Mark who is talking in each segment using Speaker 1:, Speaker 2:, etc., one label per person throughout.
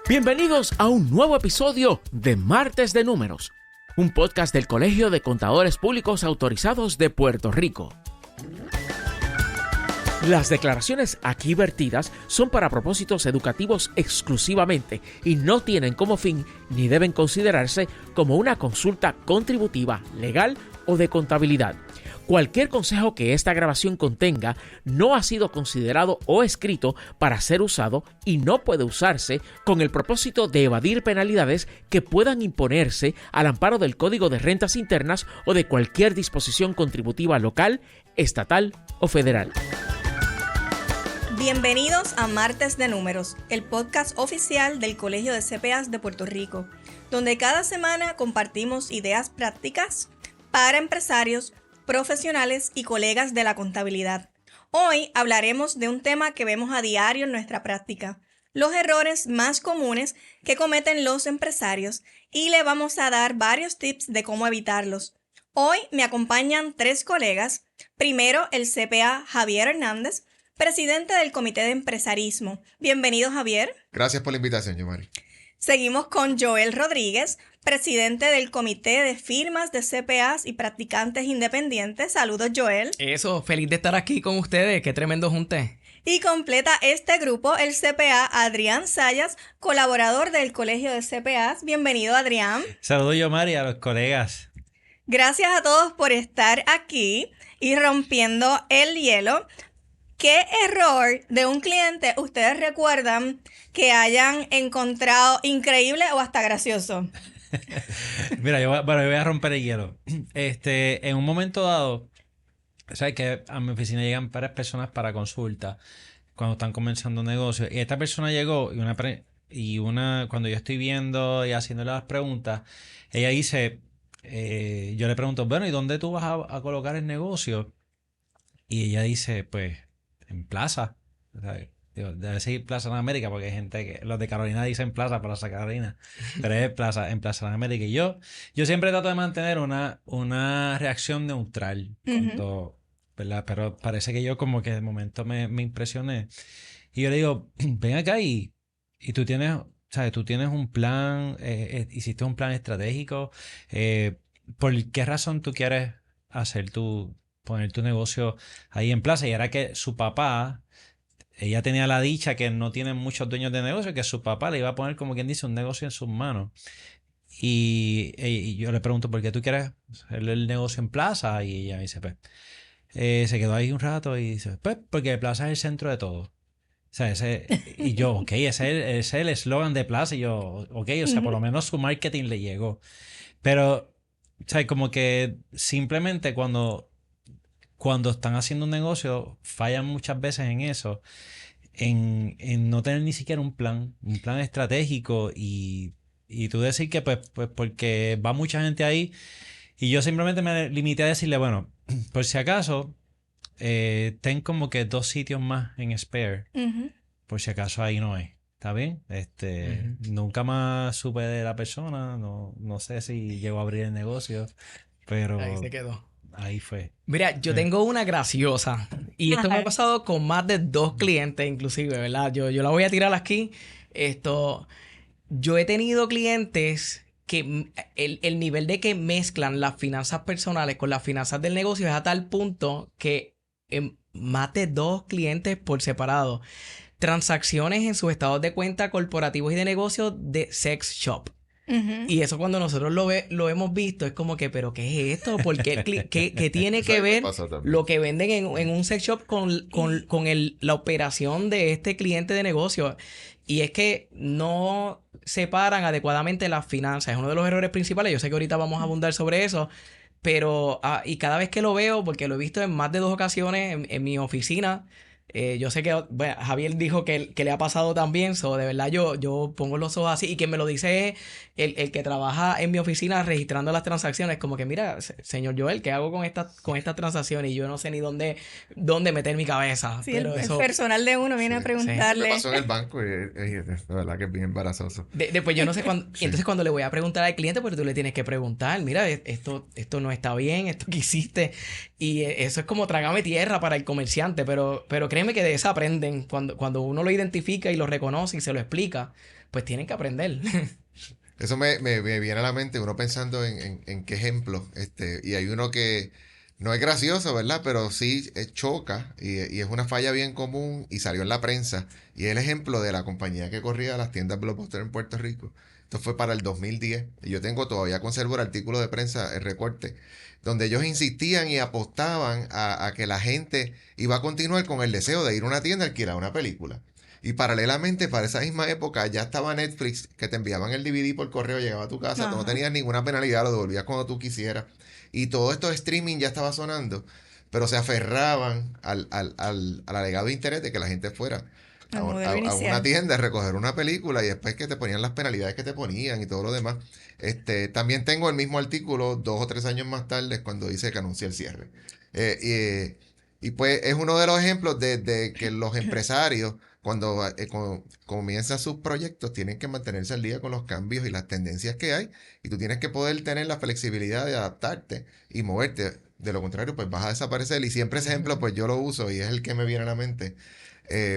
Speaker 1: Bienvenidos a un nuevo episodio de Martes de Números, un podcast del Colegio de Contadores Públicos Autorizados de Puerto Rico. Las declaraciones aquí vertidas son para propósitos educativos exclusivamente y no tienen como fin ni deben considerarse como una consulta contributiva, legal o de contabilidad. Cualquier consejo que esta grabación contenga no ha sido considerado o escrito para ser usado y no puede usarse con el propósito de evadir penalidades que puedan imponerse al amparo del Código de Rentas Internas o de cualquier disposición contributiva local, estatal o federal.
Speaker 2: Bienvenidos a Martes de Números, el podcast oficial del Colegio de CPAs de Puerto Rico, donde cada semana compartimos ideas prácticas para empresarios, profesionales y colegas de la contabilidad. Hoy hablaremos de un tema que vemos a diario en nuestra práctica, los errores más comunes que cometen los empresarios, y le vamos a dar varios tips de cómo evitarlos. Hoy me acompañan 3 colegas. Primero, el CPA Javier Hernández, presidente del Comité de Empresarismo. Bienvenido, Javier.
Speaker 3: Gracias por la invitación, Yomari.
Speaker 2: Seguimos con Joel Rodríguez, presidente del Comité de Firmas de CPAs y Practicantes Independientes. Saludos, Joel.
Speaker 4: Eso, feliz de estar aquí con ustedes. Qué tremendo junte.
Speaker 2: Y completa este grupo el CPA Adrián Sayas, colaborador del Colegio de CPAs. Bienvenido, Adrián.
Speaker 5: Saludos, Yomari, a los colegas.
Speaker 2: Gracias a todos por estar aquí y rompiendo el hielo. ¿Qué error de un cliente ustedes recuerdan que hayan encontrado increíble o hasta gracioso?
Speaker 5: Mira, yo voy a romper el hielo. En un momento dado, sabes que a mi oficina llegan varias personas para consulta cuando están comenzando un negocio. Y esta persona llegó cuando yo estoy viendo y haciéndole las preguntas, ella dice, yo le pregunto, bueno, ¿y dónde tú vas a colocar el negocio? Y ella dice, pues, en Plaza. ¿Sabes? Digo, debe decir Plaza de América porque hay gente que los de Carolina dicen Plaza Carolina, pero es en Plaza de América. Y yo siempre trato de mantener una reacción neutral cuando, ¿verdad? Pero parece que yo como que de momento me impresioné. Y yo le digo, ven acá y tú tienes, ¿sabes? Tú tienes un plan, hiciste un plan estratégico. ¿Por qué razón tú quieres poner tu negocio ahí en Plaza? Y era que su papá, ella tenía la dicha que no tiene muchos dueños de negocio, que su papá le iba a poner, como quien dice, un negocio en sus manos. Y yo le pregunto, ¿por qué tú quieres hacer el negocio en Plaza? Y ella me dice, pues, se quedó ahí un rato y dice, pues, porque Plaza es el centro de todo. O sea, y yo, ok, ese es el eslogan de Plaza. Y yo, ok, o sea, por lo menos su marketing le llegó. Pero, o sea, como que simplemente cuando están haciendo un negocio, fallan muchas veces en eso, en no tener ni siquiera un plan estratégico y tú decir que pues porque va mucha gente ahí y yo simplemente me limité a decirle, bueno, por si acaso, ten como que 2 sitios más en spare, por si acaso ahí no hay. ¿Está bien? Nunca más supe de la persona, no sé si llegó a abrir el negocio, pero
Speaker 4: Ahí se quedó.
Speaker 5: Ahí fue.
Speaker 4: Mira, yo tengo una graciosa. Y esto me ha pasado con más de 2 clientes, inclusive, ¿verdad? Yo la voy a tirar aquí. Yo he tenido clientes que el nivel de que mezclan las finanzas personales con las finanzas del negocio es a tal punto que más de 2 clientes por separado. Transacciones en sus estados de cuenta corporativos y de negocios de sex shop. Y eso cuando nosotros lo hemos visto es como que, ¿pero qué es esto? Porque ¿qué tiene que ver lo que venden en un sex shop con la operación de este cliente de negocio? Y es que no separan adecuadamente las finanzas. Es uno de los errores principales. Yo sé que ahorita vamos a abundar sobre eso. Pero, y cada vez que lo veo, porque lo he visto en más de 2 ocasiones en mi oficina, yo sé que Javier dijo que le ha pasado también, de verdad yo pongo los ojos así y quien me lo dice es el que trabaja en mi oficina registrando las transacciones, como que mira, señor Joel, ¿qué hago con estas transacciones? Y yo no sé ni dónde meter mi cabeza.
Speaker 2: Sí,
Speaker 4: pero
Speaker 2: el personal de uno viene a preguntarle.
Speaker 3: Me pasó en el banco y de verdad que es bien embarazoso.
Speaker 4: Después yo no sé cuándo. Sí. Entonces cuando le voy a preguntar al cliente, pues tú le tienes que preguntar, mira, esto no está bien, esto que hiciste. Y eso es como trágame tierra para el comerciante, pero créeme que de eso aprenden. Cuando uno lo identifica y lo reconoce y se lo explica, pues tienen que aprender.
Speaker 3: Eso me viene a la mente uno pensando en qué ejemplo. Y hay uno que no es gracioso, ¿verdad? Pero sí choca y es una falla bien común y salió en la prensa. Y es el ejemplo de la compañía que corría las tiendas Blockbuster en Puerto Rico. Esto fue para el 2010. Y yo todavía conservo el artículo de prensa, el recorte, donde ellos insistían y apostaban a que la gente iba a continuar con el deseo de ir a una tienda a alquilar una película. Y paralelamente, para esa misma época, ya estaba Netflix, que te enviaban el DVD por correo, llegaba a tu casa,
Speaker 2: Ajá.
Speaker 3: tú no tenías ninguna penalidad, lo devolvías cuando tú quisieras. Y todo esto de streaming ya estaba sonando, pero se aferraban al alegado interés de que la gente fuera
Speaker 2: Al
Speaker 3: a
Speaker 2: modelo
Speaker 3: una
Speaker 2: inicial.
Speaker 3: tienda a recoger una película y después que te ponían las penalidades que te ponían y todo lo demás. También tengo el mismo artículo 2 o 3 años más tarde cuando dice que anuncia el cierre. Y pues es uno de los ejemplos de que los empresarios cuando comienzan sus proyectos tienen que mantenerse al día con los cambios y las tendencias que hay y tú tienes que poder tener la flexibilidad de adaptarte y moverte. De lo contrario, pues vas a desaparecer y siempre ese ejemplo pues yo lo uso y es el que me viene a la mente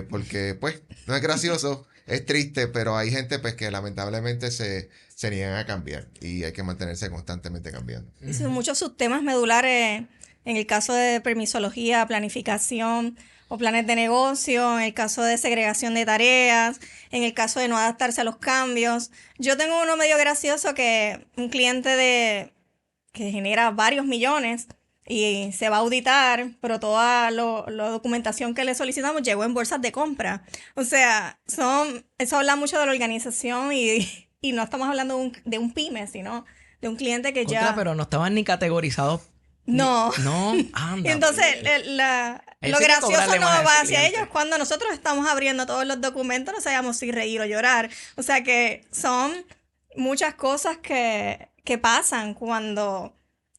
Speaker 3: porque pues no es gracioso, es triste, pero hay gente pues que lamentablemente se niegan a cambiar y hay que mantenerse constantemente cambiando.
Speaker 2: Y son muchos subtemas medulares en el caso de permisología, planificación o planes de negocio, en el caso de segregación de tareas, en el caso de no adaptarse a los cambios. Yo tengo uno medio gracioso que un cliente que genera varios millones y se va a auditar, pero toda la documentación que le solicitamos llegó en bolsas de compra. O sea, eso habla mucho de la organización y no estamos hablando de un pyme, sino de un cliente que ya...
Speaker 4: Pero no estaban ni categorizados.
Speaker 2: No.
Speaker 4: No, anda.
Speaker 2: Y entonces,
Speaker 4: pues.
Speaker 2: lo
Speaker 4: que
Speaker 2: gracioso
Speaker 4: cobrarle
Speaker 2: no
Speaker 4: más a
Speaker 2: va
Speaker 4: ese
Speaker 2: hacia
Speaker 4: cliente.
Speaker 2: ellos. Cuando nosotros estamos abriendo todos los documentos, no sabíamos si reír o llorar. O sea que son muchas cosas que pasan cuando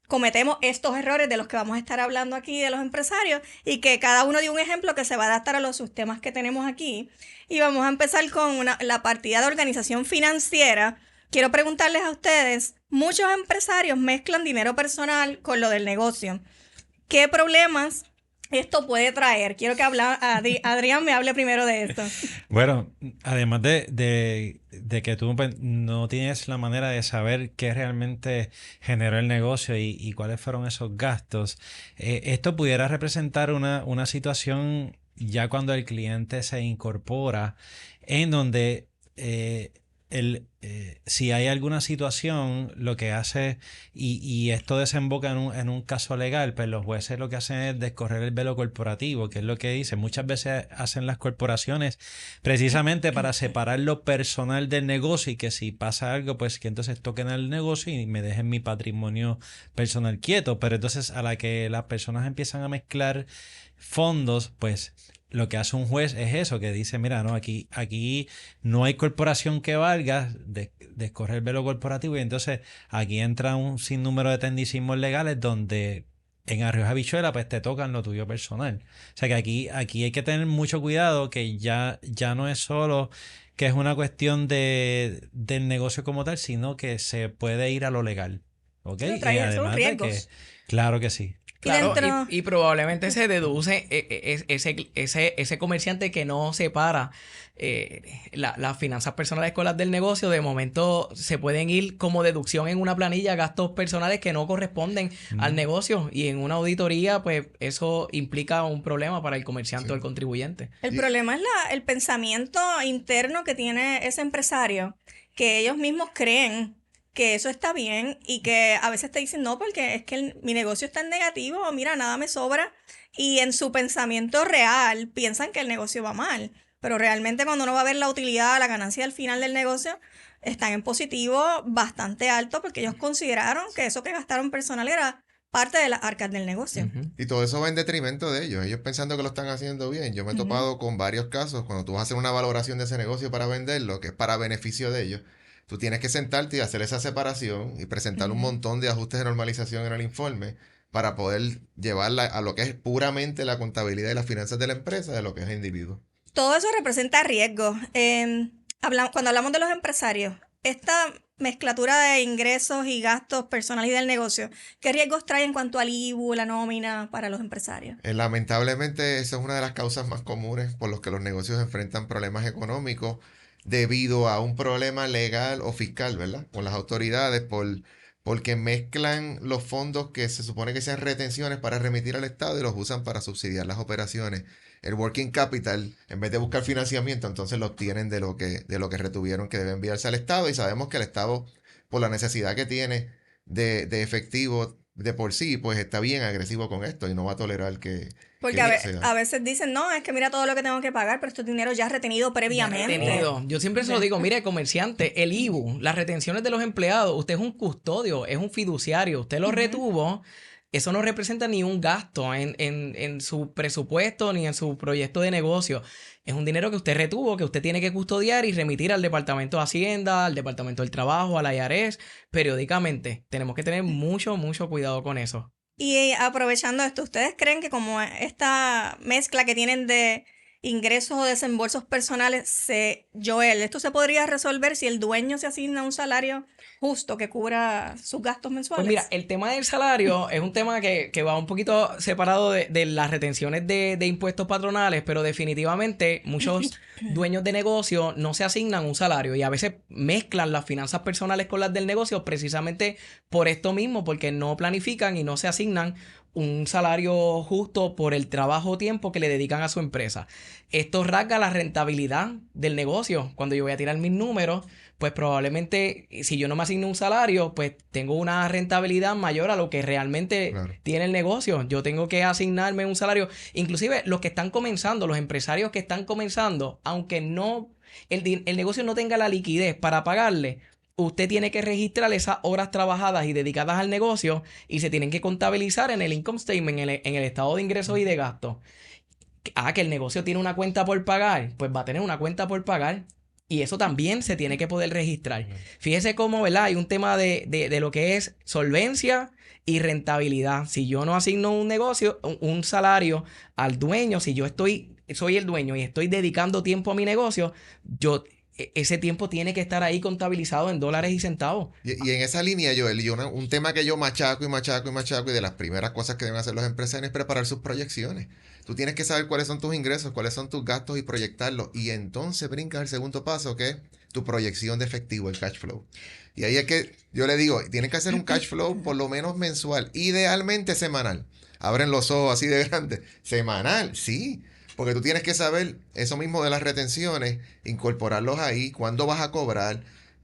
Speaker 2: cometemos estos errores de los que vamos a estar hablando aquí de los empresarios y que cada uno dio un ejemplo que se va a adaptar a los sistemas que tenemos aquí. Y vamos a empezar con la partida de organización financiera. Quiero preguntarles a ustedes, muchos empresarios mezclan dinero personal con lo del negocio. ¿Qué problemas esto puede traer? Quiero que Adrián me hable primero de esto.
Speaker 5: Bueno, además de que tú pues, no tienes la manera de saber qué realmente generó el negocio y cuáles fueron esos gastos, esto pudiera representar una situación ya cuando el cliente se incorpora en donde si hay alguna situación, lo que hace, y esto desemboca en un caso legal, pues los jueces lo que hacen es descorrer el velo corporativo, que es lo que dicen. Muchas veces hacen las corporaciones precisamente para separar lo personal del negocio y que si pasa algo, pues que entonces toquen el negocio y me dejen mi patrimonio personal quieto. Pero entonces a la que las personas empiezan a mezclar fondos, pues lo que hace un juez es eso, que dice, mira, no, aquí no hay corporación que valga, descorrer el velo corporativo, y entonces aquí entra un sinnúmero de tecnicismos legales donde en arroz habichuela pues te tocan lo tuyo personal. O sea que aquí hay que tener mucho cuidado, que ya no es solo que es una cuestión del negocio como tal, sino que se puede ir a lo legal. ¿Ok?
Speaker 2: Son
Speaker 5: Y además de
Speaker 2: riesgos.
Speaker 5: que, claro que sí.
Speaker 4: Claro,
Speaker 2: dentro-
Speaker 4: y probablemente se deduce ese comerciante que no separa las finanzas personales con las del negocio. De momento se pueden ir como deducción en una planilla gastos personales que no corresponden al negocio, y en una auditoría pues eso implica un problema para el comerciante o el contribuyente.
Speaker 2: El problema es el pensamiento interno que tiene ese empresario, que ellos mismos creen que eso está bien y que a veces te dicen, no, porque es que mi negocio está en negativo, o mira, nada me sobra, y en su pensamiento real piensan que el negocio va mal, pero realmente cuando uno va a ver la utilidad, la ganancia al final del negocio, están en positivo bastante alto porque ellos consideraron que eso que gastaron personal era parte de las arcas del negocio.
Speaker 4: Ujú.
Speaker 3: Y todo eso va en detrimento de ellos pensando que lo están haciendo bien. Yo me he topado con varios casos cuando tú vas a hacer una valoración de ese negocio para venderlo, que es para beneficio de ellos. Tú tienes que sentarte y hacer esa separación y presentar un montón de ajustes de normalización en el informe para poder llevarla a lo que es puramente la contabilidad y las finanzas de la empresa de lo que es el individuo.
Speaker 2: Todo eso representa riesgo. Cuando hablamos de los empresarios, esta mezclatura de ingresos y gastos personales y del negocio, ¿qué riesgos trae en cuanto al IVU, la nómina para los empresarios?
Speaker 3: Lamentablemente, esa es una de las causas más comunes por las que los negocios enfrentan problemas económicos debido a un problema legal o fiscal, ¿verdad? Con las autoridades porque mezclan los fondos que se supone que sean retenciones para remitir al Estado y los usan para subsidiar las operaciones. El working capital, en vez de buscar financiamiento, entonces lo obtienen de lo que retuvieron que debe enviarse al Estado, y sabemos que el Estado, por la necesidad que tiene de efectivo de por sí, pues está bien agresivo con esto y no va a tolerar
Speaker 2: Porque
Speaker 3: que
Speaker 2: a veces dicen, no, es que mira todo lo que tengo que pagar, pero esto es dinero ya retenido previamente.
Speaker 4: Retenido. Yo siempre se lo digo, mire, comerciante, el IVU, las retenciones de los empleados, usted es un custodio, es un fiduciario, usted lo retuvo, eso no representa ni un gasto en su presupuesto ni en su proyecto de negocio. Es un dinero que usted retuvo, que usted tiene que custodiar y remitir al Departamento de Hacienda, al Departamento del Trabajo, a la IRS, periódicamente. Tenemos que tener mucho, mucho cuidado con eso.
Speaker 2: Y aprovechando esto, ¿ustedes creen que como esta mezcla que tienen de ingresos o desembolsos personales, Joel, esto se podría resolver si el dueño se asigna un salario justo que cubra sus gastos mensuales?
Speaker 4: Pues mira, el tema del salario es un tema que va un poquito separado de las retenciones de impuestos patronales, pero definitivamente muchos dueños de negocio no se asignan un salario y a veces mezclan las finanzas personales con las del negocio precisamente por esto mismo, porque no planifican y no se asignan un salario justo por el trabajo o tiempo que le dedican a su empresa. Esto rasga la rentabilidad del negocio. Cuando yo voy a tirar mis números, pues probablemente si yo no me asigno un salario, pues tengo una rentabilidad mayor a lo que realmente tiene el negocio. Yo tengo que asignarme un salario. Inclusive los que están comenzando, los empresarios que están comenzando, aunque no el negocio no tenga la liquidez para pagarle, usted tiene que registrar esas horas trabajadas y dedicadas al negocio y se tienen que contabilizar en el income statement, en el estado de ingresos y de gastos. Que el negocio tiene una cuenta por pagar, pues va a tener una cuenta por pagar. Y eso también se tiene que poder registrar. Fíjese cómo, ¿verdad? Hay un tema de lo que es solvencia y rentabilidad. Si yo no asigno un negocio, un salario al dueño, si yo soy el dueño y estoy dedicando tiempo a mi negocio, ese tiempo tiene que estar ahí contabilizado en dólares y centavos.
Speaker 3: Y en esa línea, Joel, un tema que yo machaco y de las primeras cosas que deben hacer los empresarios es preparar sus proyecciones. Tú tienes que saber cuáles son tus ingresos, cuáles son tus gastos y proyectarlos. Y entonces brincas al segundo paso, que es tu proyección de efectivo, el cash flow. Y ahí es que yo le digo, tienes que hacer un cash flow por lo menos mensual, idealmente semanal. Abren los ojos así de grandes. Semanal, sí. Porque tú tienes que saber eso mismo de las retenciones, incorporarlos ahí, cuándo vas a cobrar,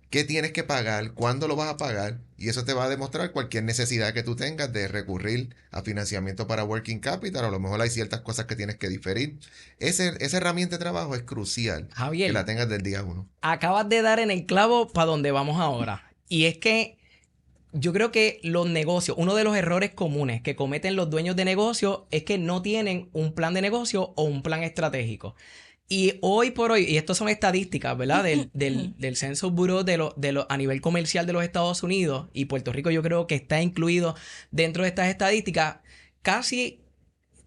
Speaker 3: qué tienes que pagar, cuándo lo vas a pagar. Y eso te va a demostrar cualquier necesidad que tú tengas de recurrir a financiamiento para working capital. O a lo mejor hay ciertas cosas que tienes que diferir. Esa herramienta de trabajo es crucial,
Speaker 4: Javier,
Speaker 3: que la tengas del día 1.
Speaker 4: Acabas de dar en el clavo para donde vamos ahora. Y es que yo creo que los negocios, uno de los errores comunes que cometen los dueños de negocios es que no tienen un plan de negocio o un plan estratégico. Y hoy por hoy, y esto son estadísticas, ¿verdad? Del Census Bureau a nivel comercial de los Estados Unidos, y Puerto Rico yo creo que está incluido dentro de estas estadísticas, casi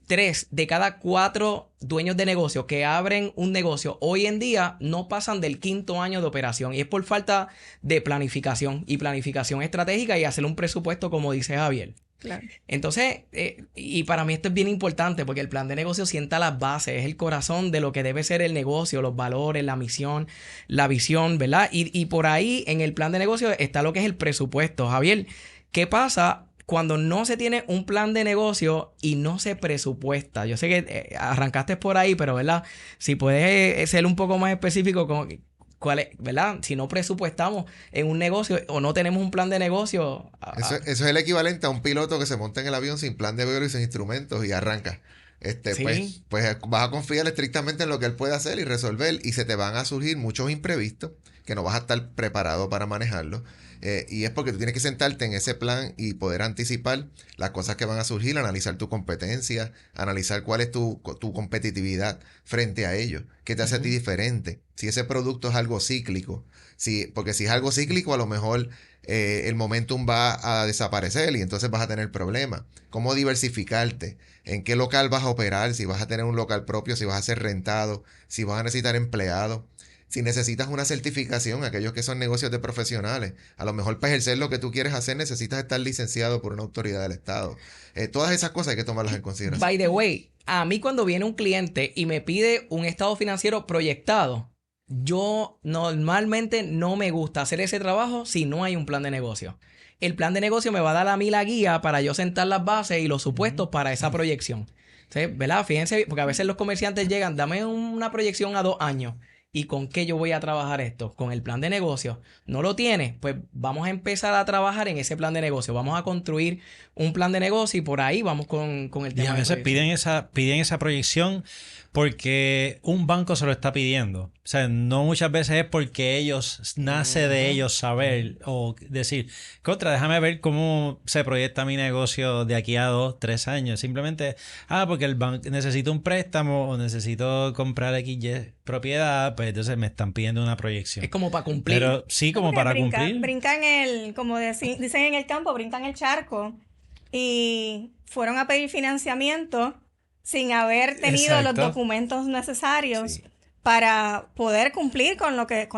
Speaker 4: 3 de cada 4 dueños de negocio que abren un negocio hoy en día no pasan del 5º año de operación. Y es por falta de planificación y planificación estratégica y hacer un presupuesto, como dice Javier.
Speaker 2: Claro.
Speaker 4: Entonces, y para mí esto es bien importante porque el plan de negocio sienta las bases, es el corazón de lo que debe ser el negocio, los valores, la misión, la visión, ¿verdad? Y por ahí en el plan de negocio está lo que es el presupuesto. Javier, ¿qué pasa cuando no se tiene un plan de negocio y no se presupuesta? Yo sé que arrancaste por ahí, pero ¿verdad? Si puedes ser un poco más específico con cuál es, ¿verdad? Si no presupuestamos en un negocio o no tenemos un plan de negocio.
Speaker 3: Eso es el equivalente a un piloto que se monta en el avión sin plan de vuelo y sin instrumentos y arranca.
Speaker 4: Sí.
Speaker 3: Pues vas a confiar estrictamente en lo que él puede hacer y resolver, y se te van a surgir muchos imprevistos que no vas a estar preparado para manejarlo. Y es porque tú tienes que sentarte en ese plan y poder anticipar las cosas que van a surgir, analizar tu competencia, analizar cuál es tu competitividad frente a ellos, qué te hace a ti diferente, si ese producto es algo cíclico, porque si es algo cíclico a lo mejor el momentum va a desaparecer y entonces vas a tener problemas. ¿Cómo diversificarte? ¿En qué local vas a operar? Si vas a tener un local propio, si vas a ser rentado, si vas a necesitar empleados. Si necesitas una certificación, aquellos que son negocios de profesionales, a lo mejor para ejercer lo que tú quieres hacer necesitas estar licenciado por una autoridad del Estado. Todas esas cosas hay que tomarlas en consideración.
Speaker 4: By the way, a mí cuando viene un cliente y me pide un estado financiero proyectado, yo normalmente no me gusta hacer ese trabajo si no hay un plan de negocio. El plan de negocio me va a dar a mí la guía para yo sentar las bases y los supuestos para esa proyección. Entonces, ¿verdad? Fíjense, porque a veces los comerciantes llegan, dame una proyección a 2 años. ¿Y con qué yo voy a trabajar esto? Con el plan de negocio. ¿No lo tiene? Pues vamos a empezar a trabajar en ese plan de negocio. Vamos a construir un plan de negocio y por ahí vamos con el tema.
Speaker 5: Y a veces piden esa proyección porque un banco se lo está pidiendo. O sea, no muchas veces es porque nace de ellos saber o decir, déjame ver cómo se proyecta mi negocio de aquí a 2, 3 años. Simplemente, porque el banco necesita un préstamo o necesito comprar XY propiedad, pues entonces me están pidiendo una proyección.
Speaker 4: Es como para cumplir.
Speaker 5: Pero sí, como para cumplir.
Speaker 2: Brincan como dicen en el campo, brincan el charco y fueron a pedir financiamiento sin haber tenido los documentos necesarios para poder cumplir con lo que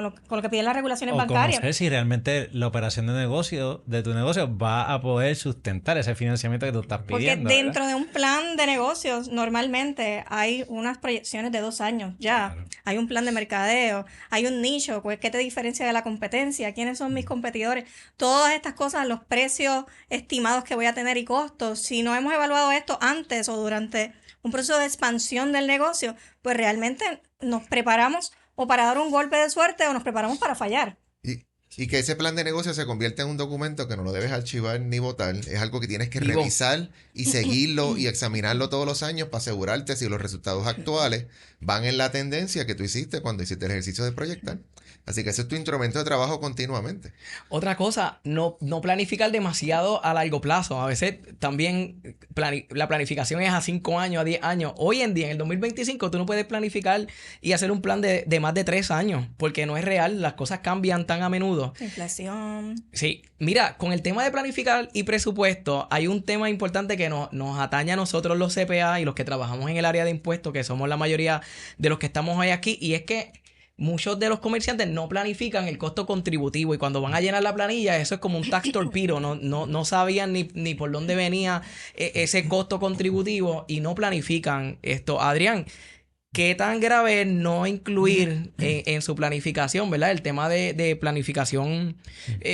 Speaker 2: piden las regulaciones bancarias.
Speaker 5: Conocer si realmente la operación de tu negocio va a poder sustentar ese financiamiento que tú estás pidiendo.
Speaker 2: Porque dentro de un plan de negocios normalmente hay unas proyecciones de 2 años ya. Claro. Hay un plan de mercadeo, hay un nicho, pues, ¿qué te diferencia de la competencia? ¿Quiénes son mis competidores? Todas estas cosas, los precios estimados que voy a tener y costos. Si no hemos evaluado esto antes o durante un proceso de expansión del negocio, pues realmente nos preparamos o para dar un golpe de suerte o nos preparamos para fallar.
Speaker 3: Y que ese plan de negocio se convierta en un documento que no lo debes archivar ni votar. Es algo que tienes que revisar y seguirlo y examinarlo todos los años para asegurarte si los resultados actuales van en la tendencia que tú hiciste cuando hiciste el ejercicio de proyectar. Así que ese es tu instrumento de trabajo continuamente.
Speaker 4: Otra cosa, no planificar demasiado a largo plazo. A veces también la planificación es a 5 años, a 10 años. Hoy en día, en el 2025, tú no puedes planificar y hacer un plan de más de 3 años porque no es real. Las cosas cambian tan a menudo.
Speaker 2: Inflación.
Speaker 4: Sí. Mira, con el tema de planificar y presupuesto, hay un tema importante que nos atañe a nosotros los CPA y los que trabajamos en el área de impuestos, que somos la mayoría de los que estamos hoy aquí, y es que muchos de los comerciantes no planifican el costo contributivo y cuando van a llenar la planilla, eso es como un tax torpedo. No sabían ni por dónde venía ese costo contributivo y no planifican esto. Adrián, ¿qué tan grave es no incluir en su planificación, ¿verdad? El tema de planificación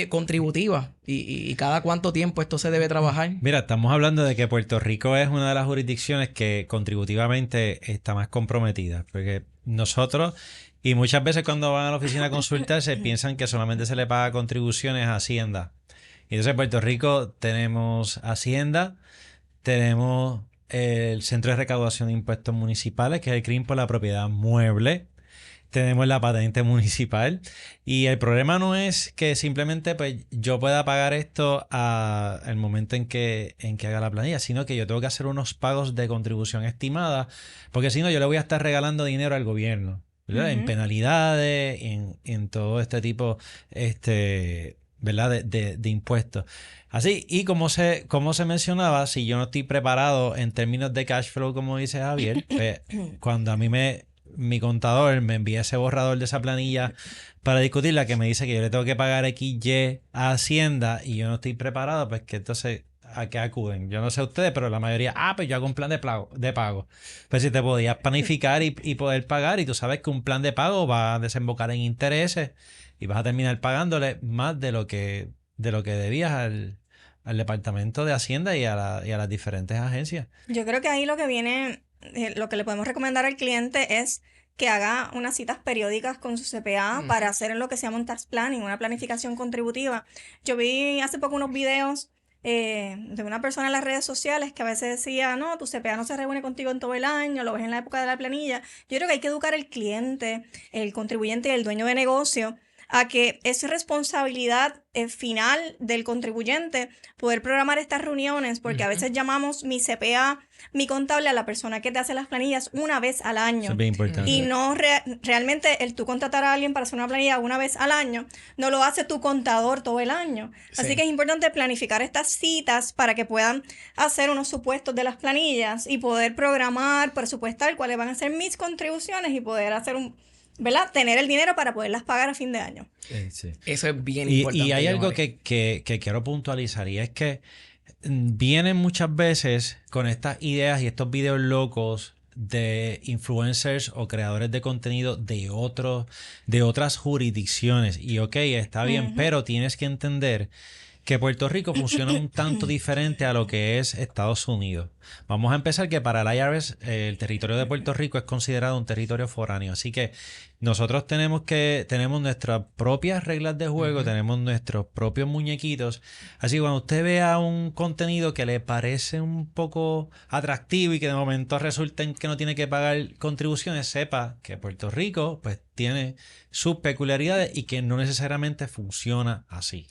Speaker 4: contributiva y cada cuánto tiempo esto se debe trabajar.
Speaker 5: Mira, estamos hablando de que Puerto Rico es una de las jurisdicciones que contributivamente está más comprometida, porque nosotros, y muchas veces cuando van a la oficina a consultarse, piensan que solamente se le paga contribuciones a Hacienda. Y entonces en Puerto Rico tenemos Hacienda, tenemos el Centro de Recaudación de Impuestos Municipales, que es el CRIM por la propiedad mueble. Tenemos la patente municipal. Y el problema no es que simplemente pues, yo pueda pagar esto al momento en que haga la planilla, sino que yo tengo que hacer unos pagos de contribución estimada, porque si no yo le voy a estar regalando dinero al gobierno, ¿verdad? En penalidades, en todo este tipo, ¿verdad? De impuestos. Así, y como se mencionaba, si yo no estoy preparado en términos de cash flow, como dice Javier, pues, cuando a mí mi contador me envía ese borrador de esa planilla para discutirla, que me dice que yo le tengo que pagar XY a Hacienda y yo no estoy preparado, pues que entonces, ¿a qué acuden? Yo no sé ustedes, pero la mayoría, pues yo hago un plan de pago. Pues si te podías planificar y poder pagar, y tú sabes que un plan de pago va a desembocar en intereses y vas a terminar pagándole más de lo que debías al Departamento de Hacienda y a las diferentes agencias.
Speaker 2: Yo creo que ahí lo que viene, lo que le podemos recomendar al cliente es que haga unas citas periódicas con su CPA para hacer lo que se llama un tax planning, una planificación contributiva. Yo vi hace poco unos videos de una persona en las redes sociales que a veces decía, no, tu CPA no se reúne contigo en todo el año, lo ves en la época de la planilla. Yo creo que hay que educar al cliente, el contribuyente y el dueño de negocio a que es responsabilidad final del contribuyente poder programar estas reuniones, porque a veces llamamos mi CPA, mi contable, a la persona que te hace las planillas una vez al año.
Speaker 5: Eso es bien importante.
Speaker 2: Y no realmente el tú contratar a alguien para hacer una planilla una vez al año, no lo hace tu contador todo el año. Sí. Así que es importante planificar estas citas para que puedan hacer unos supuestos de las planillas y poder programar, presupuestar cuáles van a ser mis contribuciones y poder hacer ¿verdad? Tener el dinero para poderlas pagar a fin de año.
Speaker 5: Sí.
Speaker 4: Eso es bien
Speaker 5: Y
Speaker 4: importante.
Speaker 5: hay algo
Speaker 4: Yomari.
Speaker 5: que quiero puntualizar y es que vienen muchas veces con estas ideas y estos videos locos de influencers o creadores de contenido de otras jurisdicciones. Y ok, está bien, pero tienes que entender que Puerto Rico funciona un tanto diferente a lo que es Estados Unidos. Vamos a empezar que para el IRS el territorio de Puerto Rico es considerado un territorio foráneo. Así que nosotros tenemos nuestras propias reglas de juego, tenemos nuestros propios muñequitos. Así que cuando usted vea un contenido que le parece un poco atractivo y que de momento resulta en que no tiene que pagar contribuciones, sepa que Puerto Rico pues tiene sus peculiaridades y que no necesariamente funciona así.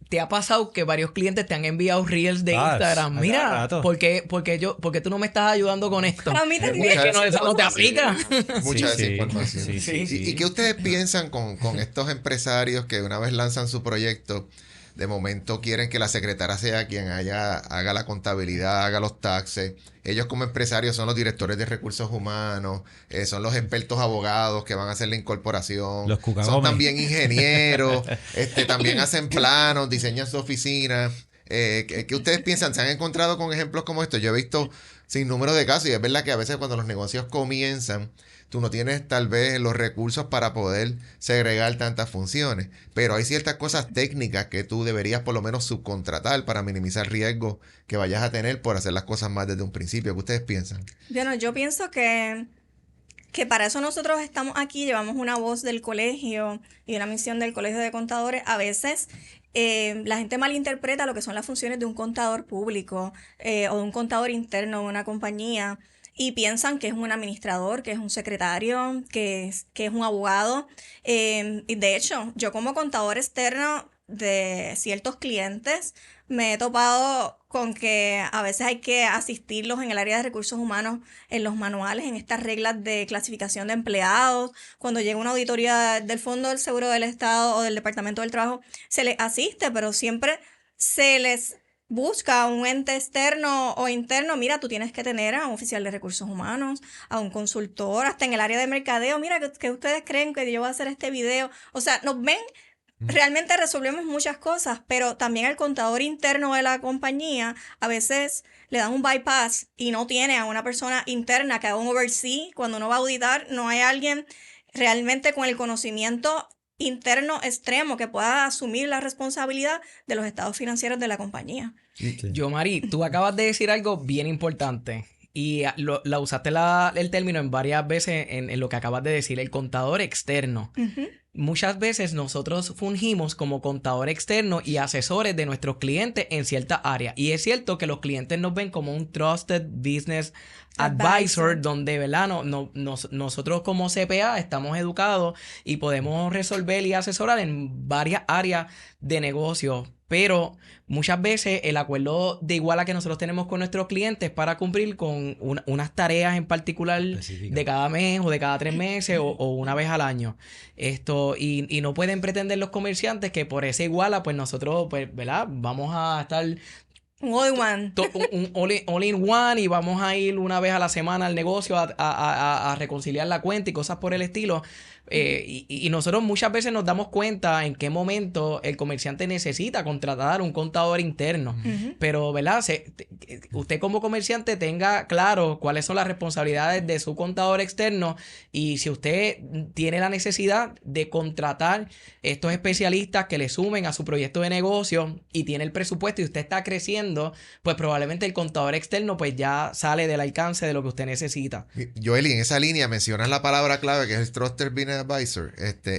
Speaker 4: ¿Te ha pasado que varios clientes te han enviado reels de Instagram?
Speaker 5: a
Speaker 4: Mira,
Speaker 5: cada rato.
Speaker 4: ¿por qué tú no me estás ayudando con esto?
Speaker 2: A mí también.
Speaker 4: Es que no, eso no te aplica.
Speaker 3: Mucha
Speaker 5: Sí, sí,
Speaker 3: desinformación.
Speaker 5: sí.
Speaker 3: ¿Y qué ustedes piensan con estos empresarios que una vez lanzan su proyecto, de momento quieren que la secretaria sea quien haga la contabilidad, haga los taxes? Ellos como empresarios son los directores de recursos humanos, son los expertos abogados que van a hacer la incorporación,
Speaker 5: Los Cuca
Speaker 3: son
Speaker 5: Gómez.
Speaker 3: también ingenieros, también hacen planos, diseñan su oficina. ¿Qué ustedes piensan? ¿Se han encontrado con ejemplos como estos? Yo he visto sin número de casos y es verdad que a veces cuando los negocios comienzan, tú no tienes tal vez los recursos para poder segregar tantas funciones, pero hay ciertas cosas técnicas que tú deberías por lo menos subcontratar para minimizar riesgos que vayas a tener por hacer las cosas más desde un principio. ¿Qué ustedes piensan?
Speaker 2: Bueno, yo pienso que para eso nosotros estamos aquí, llevamos una voz del colegio y una misión del Colegio de Contadores. A veces la gente malinterpreta lo que son las funciones de un contador público o de un contador interno de una compañía y piensan que es un administrador, que es un secretario, que es un abogado. Y de hecho, yo como contador externo de ciertos clientes me he topado con que a veces hay que asistirlos en el área de recursos humanos, en los manuales, en estas reglas de clasificación de empleados. Cuando llega una auditoría del Fondo del Seguro del Estado o del Departamento del Trabajo, se les asiste, pero siempre se les busca a un ente externo o interno. Mira, tú tienes que tener a un oficial de recursos humanos, a un consultor, hasta en el área de mercadeo. Mira, que ustedes creen que yo voy a hacer este video. O sea, nos ven. Realmente resolvemos muchas cosas, pero también el contador interno de la compañía a veces le dan un bypass y no tiene a una persona interna que haga un oversee. Cuando uno va a auditar, no hay alguien realmente con el conocimiento interno extremo que pueda asumir la responsabilidad de los estados financieros de la compañía.
Speaker 4: Yomari, tú acabas de decir algo bien importante. Y la usaste el término en varias veces en lo que acabas de decir, el contador externo. Muchas veces nosotros fungimos como contador externo y asesores de nuestros clientes en cierta área. Y es cierto que los clientes nos ven como un Trusted Business Advisor, donde, ¿verdad? Nosotros como CPA estamos educados y podemos resolver y asesorar en varias áreas de negocio. Pero muchas veces el acuerdo de iguala que nosotros tenemos con nuestros clientes es para cumplir con unas tareas en particular de cada mes o de cada 3 meses o una vez al año. Y no pueden pretender los comerciantes que por esa iguala, pues nosotros, pues, ¿verdad? Vamos a estar
Speaker 2: Un all-in-one.
Speaker 4: un all-in-one y vamos a ir una vez a la semana al negocio a reconciliar la cuenta y cosas por el estilo. Y nosotros muchas veces nos damos cuenta en qué momento el comerciante necesita contratar un contador interno. Pero, ¿verdad? Usted como comerciante tenga claro cuáles son las responsabilidades de su contador externo y si usted tiene la necesidad de contratar estos especialistas que le sumen a su proyecto de negocio y tiene el presupuesto y usted está creciendo, pues probablemente el contador externo pues ya sale del alcance de lo que usted necesita.
Speaker 3: Joely, en esa línea mencionas la palabra clave que es el Trusted Business Advisor,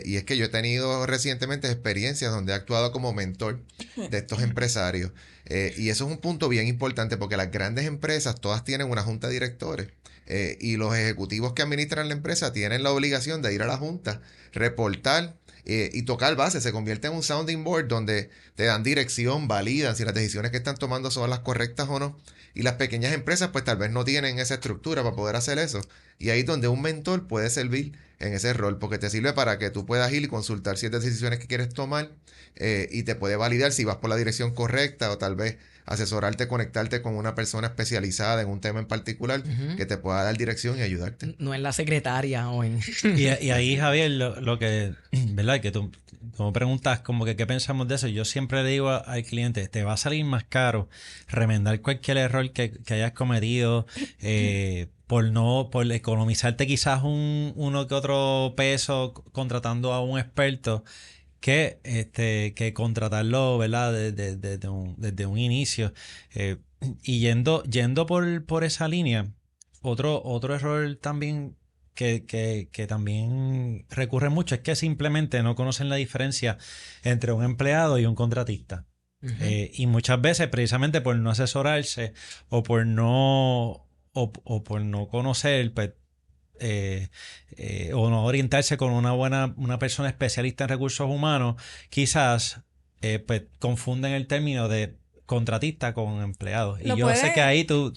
Speaker 3: y es que yo he tenido recientemente experiencias donde he actuado como mentor de estos empresarios, y eso es un punto bien importante porque las grandes empresas todas tienen una junta de directores, y los ejecutivos que administran la empresa tienen la obligación de ir a la junta, reportar y tocar base. Se convierte en un sounding board donde te dan dirección, validan si las decisiones que están tomando son las correctas o no. Y las pequeñas empresas pues tal vez no tienen esa estructura para poder hacer eso. Y ahí es donde un mentor puede servir en ese rol, porque te sirve para que tú puedas ir y consultar ciertas decisiones que quieres tomar, y te puede validar si vas por la dirección correcta o tal vez asesorarte, conectarte con una persona especializada en un tema en particular que te pueda dar dirección y ayudarte.
Speaker 4: No en la secretaria o en...
Speaker 5: Y ahí, Javier, lo que, ¿verdad? Que tú me preguntas como que qué pensamos de eso. Yo siempre le digo al cliente, te va a salir más caro remendar cualquier error que hayas cometido, por economizarte quizás uno que otro peso contratando a un experto, que contratarlo, ¿verdad? Desde un inicio. Y yendo por esa línea, otro error también que también recurre mucho es que simplemente no conocen la diferencia entre un empleado y un contratista. Y muchas veces, precisamente por no asesorarse o por no conocer, pues, o no orientarse con una persona especialista en recursos humanos, quizás pues confunden el término de contratista con empleado. Y yo sé que ahí tú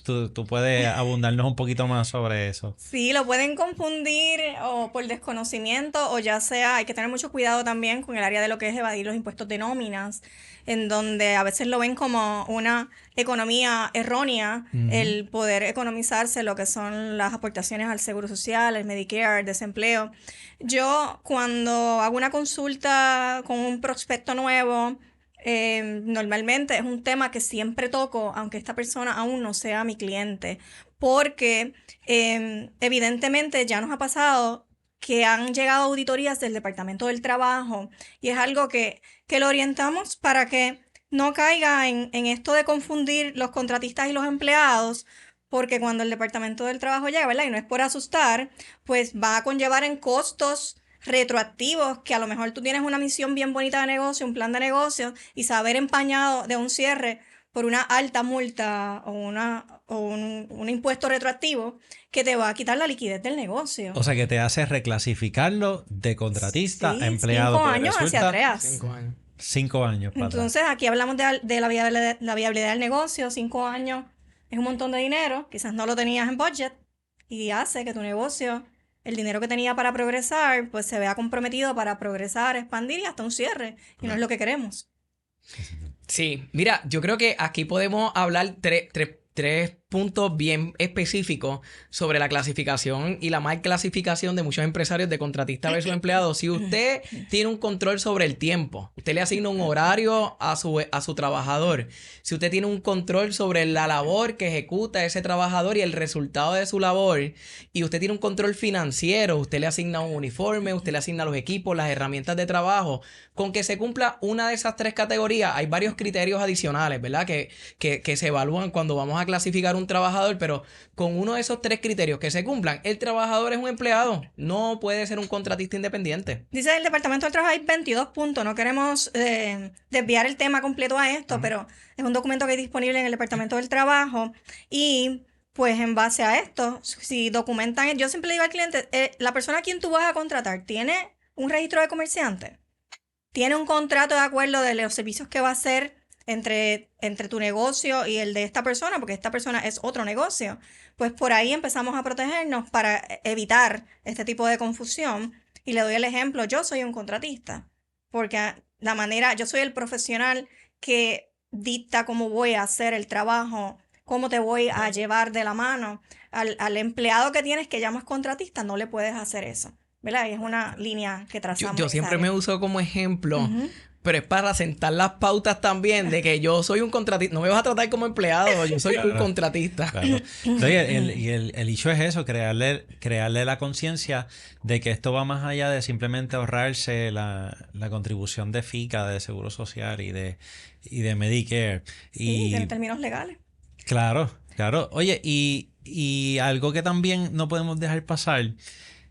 Speaker 5: puedes abundarnos un poquito más sobre eso.
Speaker 2: Sí, lo pueden confundir o por desconocimiento o ya sea, hay que tener mucho cuidado también con el área de lo que es evadir los impuestos de nóminas, en donde a veces lo ven como una economía errónea, el poder economizarse lo que son las aportaciones al Seguro Social, el Medicare, el desempleo. Yo cuando hago una consulta con un prospecto nuevo, normalmente es un tema que siempre toco, aunque esta persona aún no sea mi cliente, porque evidentemente ya nos ha pasado que han llegado auditorías del Departamento del Trabajo y es algo que lo orientamos para que no caiga en esto de confundir los contratistas y los empleados, porque cuando el Departamento del Trabajo llega, ¿verdad? Y no es por asustar, pues va a conllevar en costos retroactivos, que a lo mejor tú tienes una misión bien bonita de negocio, un plan de negocio, y saber empañado de un cierre por una alta multa o un impuesto retroactivo que te va a quitar la liquidez del negocio.
Speaker 5: O sea, que te hace reclasificarlo de contratista a empleado.
Speaker 2: 5 años hacia atrás.
Speaker 4: 5 años.
Speaker 5: 5 años para
Speaker 2: Entonces, aquí hablamos de la viabilidad del negocio. 5 años es un montón de dinero. Quizás no lo tenías en budget y hace que tu negocio, el dinero que tenía para progresar, pues se vea comprometido para progresar, expandir y hasta un cierre. Y no es lo que queremos.
Speaker 4: Sí, mira, yo creo que aquí podemos hablar tres puntos bien específicos sobre la clasificación y la mal clasificación de muchos empresarios de contratista versus empleado. Si usted tiene un control sobre el tiempo, usted le asigna un horario a su trabajador, si usted tiene un control sobre la labor que ejecuta ese trabajador y el resultado de su labor, y usted tiene un control financiero, usted le asigna un uniforme, usted le asigna los equipos, las herramientas de trabajo, con que se cumpla una de esas tres categorías, hay varios criterios adicionales, ¿verdad? Que se evalúan cuando vamos a clasificar un trabajador, pero con uno de esos tres criterios que se cumplan, el trabajador es un empleado, no puede ser un contratista independiente.
Speaker 2: Dice el Departamento del Trabajo, hay 22 puntos, no queremos desviar el tema completo a esto, pero es un documento que hay disponible en el Departamento del Trabajo y pues en base a esto, si documentan, yo siempre le digo al cliente, la persona a quien tú vas a contratar, ¿tiene un registro de comerciante? ¿Tiene un contrato de acuerdo de los servicios que va a hacer entre tu negocio y el de esta persona? Porque esta persona es otro negocio. Pues por ahí empezamos a protegernos para evitar este tipo de confusión. Y le doy el ejemplo, yo soy un contratista, porque yo soy el profesional que dicta cómo voy a hacer el trabajo, cómo te voy a llevar de la mano. Al empleado que tienes que llamas contratista, no le puedes hacer eso, ¿verdad? Y es una línea que trazamos.
Speaker 4: Yo siempre me uso como ejemplo, pero es para sentar las pautas también de que yo soy un contratista. No me vas a tratar como empleado, yo soy un contratista.
Speaker 5: Claro. Entonces, el hecho es eso, crearle la conciencia de que esto va más allá de simplemente ahorrarse la contribución de FICA, de Seguro Social y de Medicare.
Speaker 2: Sí, en términos legales.
Speaker 5: Claro. Oye, y algo que también no podemos dejar pasar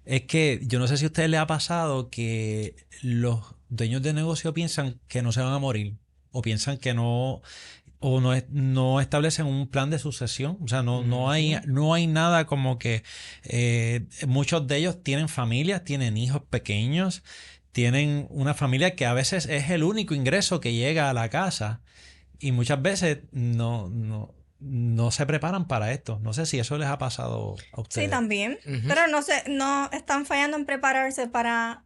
Speaker 5: es que yo no sé si a ustedes les ha pasado que los dueños de negocio piensan que no se van a morir o piensan que no establecen un plan de sucesión. O sea, no hay nada como que muchos de ellos tienen familias, tienen hijos pequeños, tienen una familia que a veces es el único ingreso que llega a la casa y muchas veces no se preparan para esto. No sé si eso les ha pasado a ustedes.
Speaker 2: Sí, también. Pero no están fallando en prepararse para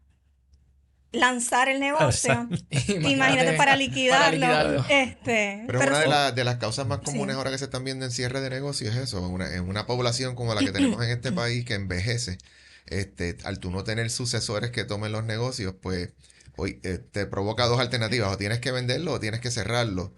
Speaker 2: lanzar el negocio. Imagínate para liquidarlo.
Speaker 3: Pero
Speaker 2: Pero
Speaker 3: una de las causas más comunes
Speaker 2: sí.
Speaker 3: ahora que se están viendo en cierre de negocio es eso, en una población como la que tenemos en este país que envejece, al tú no tener sucesores que tomen los negocios, pues hoy te provoca dos alternativas, o tienes que venderlo o tienes que cerrarlo.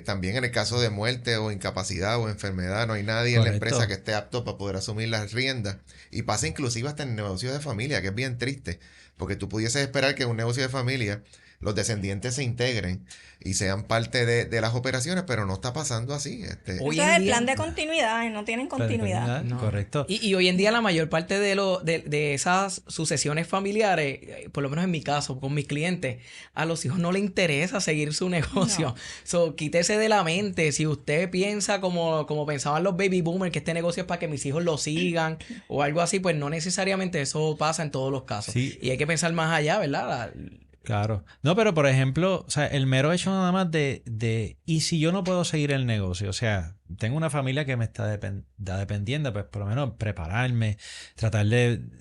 Speaker 3: También en el caso de muerte o incapacidad o enfermedad, no hay nadie en la
Speaker 5: Correcto.
Speaker 3: empresa que esté apto para poder asumir las riendas. Y pasa inclusive hasta en negocios de familia, que es bien triste, porque tú pudieses esperar que en un negocio de familia los descendientes se integren y sean parte de las operaciones, pero no está pasando así.
Speaker 4: Hoy
Speaker 2: eso
Speaker 4: en
Speaker 2: es el
Speaker 4: día-
Speaker 2: plan de continuidad y no tienen continuidad.
Speaker 4: No.
Speaker 5: Correcto.
Speaker 4: Y hoy en día la mayor parte de esas sucesiones familiares, por lo menos en mi caso, con mis clientes, a los hijos no les interesa seguir su negocio.
Speaker 2: No.
Speaker 4: So, quítese de la mente. Si usted piensa como pensaban los baby boomers, que este negocio es para que mis hijos lo sigan o algo así, pues no necesariamente eso pasa en todos los casos.
Speaker 5: Sí.
Speaker 4: Y hay que pensar más allá, ¿verdad?
Speaker 5: Claro. No, pero por ejemplo, o sea, el mero hecho nada más ¿y si yo no puedo seguir el negocio? O sea, tengo una familia que me está dependiendo, pues por lo menos prepararme, tratar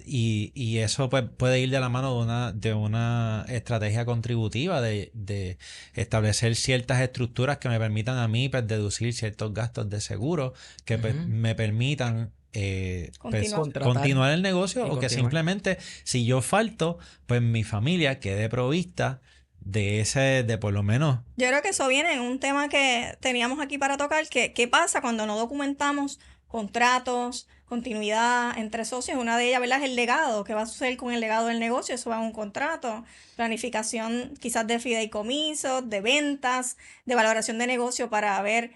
Speaker 5: y eso pues puede ir de la mano de una estrategia contributiva, de establecer ciertas estructuras que me permitan a mí pues deducir ciertos gastos de seguro que pues,
Speaker 4: Ujú.
Speaker 5: me permitan pues,
Speaker 2: Continuar.
Speaker 5: continuar el negocio
Speaker 4: Y
Speaker 5: o que
Speaker 4: continuar.
Speaker 5: simplemente si yo falto, pues mi familia quede provista de por lo menos.
Speaker 2: Yo creo que eso viene en un tema que teníamos aquí para tocar, que qué pasa cuando no documentamos contratos, continuidad entre socios. Una de ellas, ¿verdad?, es el legado. ¿Qué va a suceder con el legado del negocio? Eso va en un contrato. Planificación quizás de fideicomisos, de ventas, de valoración de negocio para ver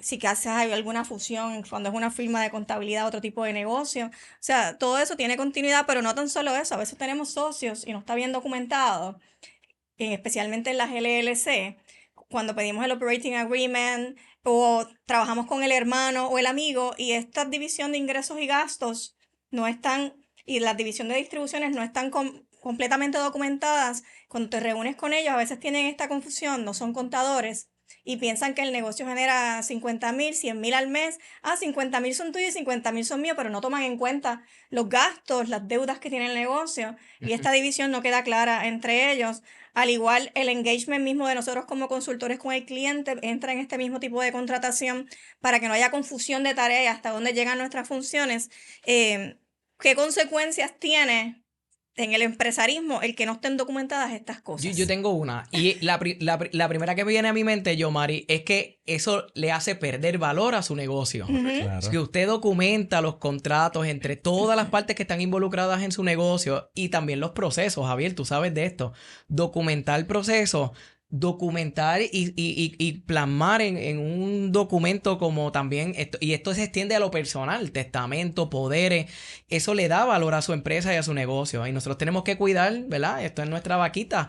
Speaker 2: si haces alguna fusión cuando es una firma de contabilidad, otro tipo de negocio. O sea, todo eso tiene continuidad, pero no tan solo eso. A veces tenemos socios y no está bien documentado, especialmente en las LLC, cuando pedimos el Operating Agreement o trabajamos con el hermano o el amigo y esta división de ingresos y gastos no están, y la división de distribuciones no están completamente documentadas, cuando te reúnes con ellos a veces tienen esta confusión, no son contadores y piensan que el negocio genera 50,000, 100,000 al mes. 50,000 son tuyos y 50,000 son míos, pero no toman en cuenta los gastos, las deudas que tiene el negocio y esta división no queda clara entre ellos. Al igual, el engagement mismo de nosotros como consultores con el cliente entra en este mismo tipo de contratación para que no haya confusión de tareas, hasta dónde llegan nuestras funciones. ¿Qué consecuencias tiene en el empresarismo el que no estén documentadas estas cosas?
Speaker 4: Yo tengo una. Y la primera que me viene a mi mente, Mari, es que eso le hace perder valor a su negocio.
Speaker 5: Claro.
Speaker 4: Si usted documenta los contratos entre todas las partes que están involucradas en su negocio y también los procesos, Javier, tú sabes de esto. Documentar el proceso, documentar y plasmar en un documento como también esto se extiende a lo personal, testamento, poderes, eso le da valor a su empresa y a su negocio y nosotros tenemos que cuidar, ¿verdad? Esto es nuestra vaquita,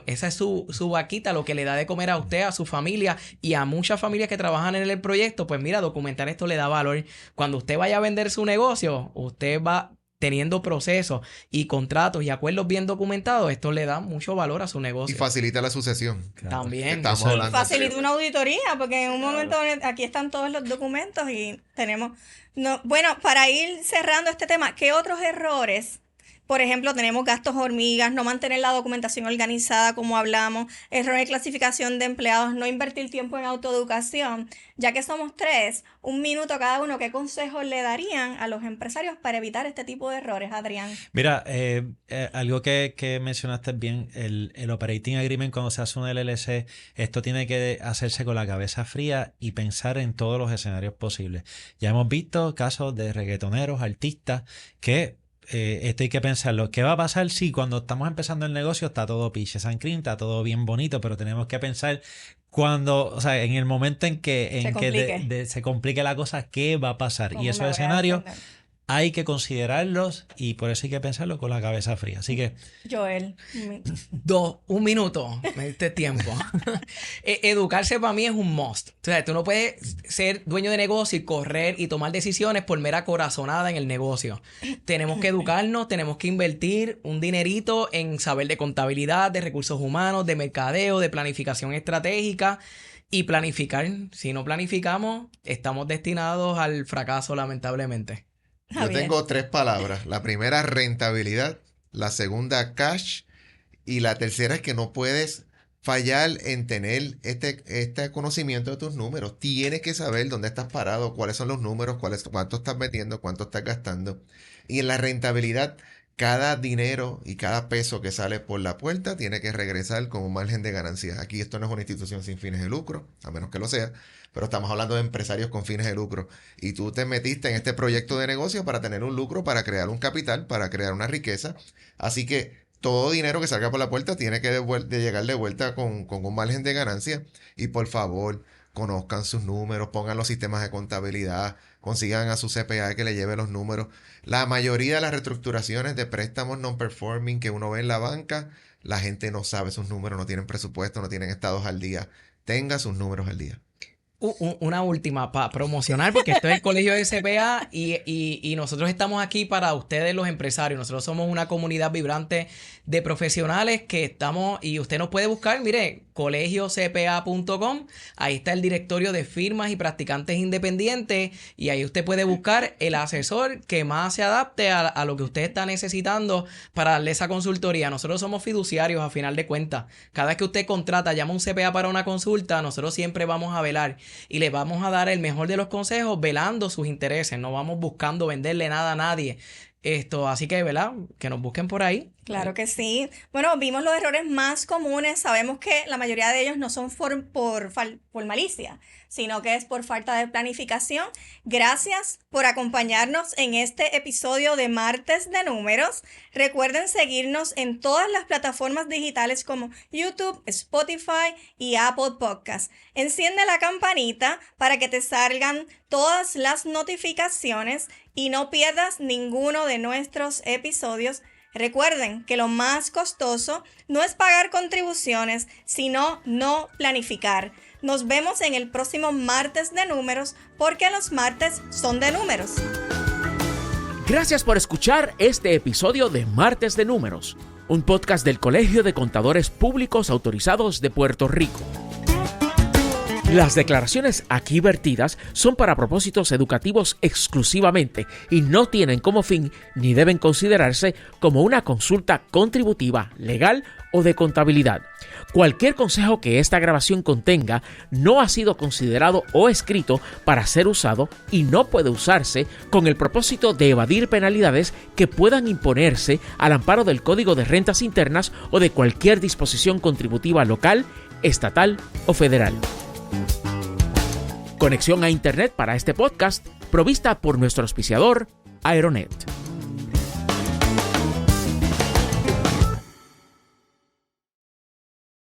Speaker 4: esa es su vaquita, lo que le da de comer a usted, a su familia y a muchas familias que trabajan en el proyecto, pues mira, documentar esto le da valor. Cuando usted vaya a vender su negocio, usted va teniendo procesos y contratos y acuerdos bien documentados, esto le da mucho valor a su
Speaker 3: Y
Speaker 4: negocio.
Speaker 3: facilita la sucesión.
Speaker 5: Claro.
Speaker 4: También.
Speaker 3: Estamos
Speaker 5: Eso-
Speaker 3: hablando.
Speaker 2: Facilita una auditoría, porque en un momento aquí están todos los documentos y tenemos... No, bueno, para ir cerrando este tema, ¿qué otros errores? Por ejemplo, tenemos gastos hormigas, no mantener la documentación organizada como hablamos, error de clasificación de empleados, no invertir tiempo en autoeducación. Ya que somos 3, 1 minuto cada uno, ¿qué consejos le darían a los empresarios para evitar este tipo de errores, Adrián?
Speaker 5: Mira, algo que mencionaste bien, el Operating Agreement cuando se hace un LLC, esto tiene que hacerse con la cabeza fría y pensar en todos los escenarios posibles. Ya hemos visto casos de reggaetoneros, artistas, que esto hay que pensarlo. ¿Qué va a pasar si cuando estamos empezando el negocio está todo peaches and cream, está todo bien bonito, pero tenemos que pensar cuando, o sea, en el momento en que se complique la cosa, ¿qué va a pasar?
Speaker 2: ¿Cómo
Speaker 5: Y
Speaker 2: me
Speaker 5: esos
Speaker 2: voy a
Speaker 5: escenarios
Speaker 2: defender?
Speaker 5: hay que considerarlos y por eso hay que pensarlo con la cabeza fría. Así que,
Speaker 2: Joel.
Speaker 4: 1 minuto, me diste tiempo. Educarse para mí es un must. O sea, tú no puedes ser dueño de negocio y correr y tomar decisiones por mera corazonada en el negocio. Tenemos que educarnos, tenemos que invertir un dinerito en saber de contabilidad, de recursos humanos, de mercadeo, de planificación estratégica y planificar. Si no planificamos, estamos destinados al fracaso, lamentablemente.
Speaker 3: Yo tengo 3 palabras. La primera, rentabilidad. La segunda, cash. Y la tercera es que no puedes fallar en tener este conocimiento de tus números. Tienes que saber dónde estás parado, cuáles son los números, cuánto estás metiendo, cuánto estás gastando. Y en la rentabilidad, cada dinero y cada peso que sale por la puerta tiene que regresar con un margen de ganancia. Aquí esto no es una institución sin fines de lucro, a menos que lo sea, pero estamos hablando de empresarios con fines de lucro. Y tú te metiste en este proyecto de negocio para tener un lucro, para crear un capital, para crear una riqueza. Así que todo dinero que salga por la puerta tiene que llegar de vuelta con un margen de ganancia. Y por favor, conozcan sus números, pongan los sistemas de contabilidad, consigan a su CPA que le lleve los números. La mayoría de las reestructuraciones de préstamos non-performing que uno ve en la banca, la gente no sabe sus números, no tienen presupuesto, no tienen estados al día. Tenga sus números al día.
Speaker 4: Una última para promocionar, porque esto es el colegio de CPA y nosotros estamos aquí para ustedes los empresarios. Nosotros somos una comunidad vibrante de profesionales que estamos, y usted nos puede buscar, mire, colegiocpa.com, ahí está el directorio de firmas y practicantes independientes y ahí usted puede buscar el asesor que más se adapte a lo que usted está necesitando para darle esa consultoría. Nosotros somos fiduciarios a final de cuentas. Cada vez que usted contrata, llama a un CPA para una consulta, nosotros siempre vamos a velar y le vamos a dar el mejor de los consejos velando sus intereses. No vamos buscando venderle nada a nadie. Así que, ¿verdad? Que nos busquen por ahí.
Speaker 2: Claro que sí. Bueno, vimos los errores más comunes. Sabemos que la mayoría de ellos no son por malicia, sino que es por falta de planificación. Gracias por acompañarnos en este episodio de Martes de Números. Recuerden seguirnos en todas las plataformas digitales como YouTube, Spotify y Apple Podcasts. Enciende la campanita para que te salgan todas las notificaciones y no pierdas ninguno de nuestros episodios. Recuerden que lo más costoso no es pagar contribuciones, sino no planificar. Nos vemos en el próximo Martes de Números, porque los martes son de números.
Speaker 1: Gracias por escuchar este episodio de Martes de Números, un podcast del Colegio de Contadores Públicos Autorizados de Puerto Rico. Las declaraciones aquí vertidas son para propósitos educativos exclusivamente y no tienen como fin ni deben considerarse como una consulta contributiva, legal o de contabilidad. Cualquier consejo que esta grabación contenga no ha sido considerado o escrito para ser usado y no puede usarse con el propósito de evadir penalidades que puedan imponerse al amparo del Código de Rentas Internas o de cualquier disposición contributiva local, estatal o federal. Conexión a Internet para este podcast provista por nuestro auspiciador, Aeronet.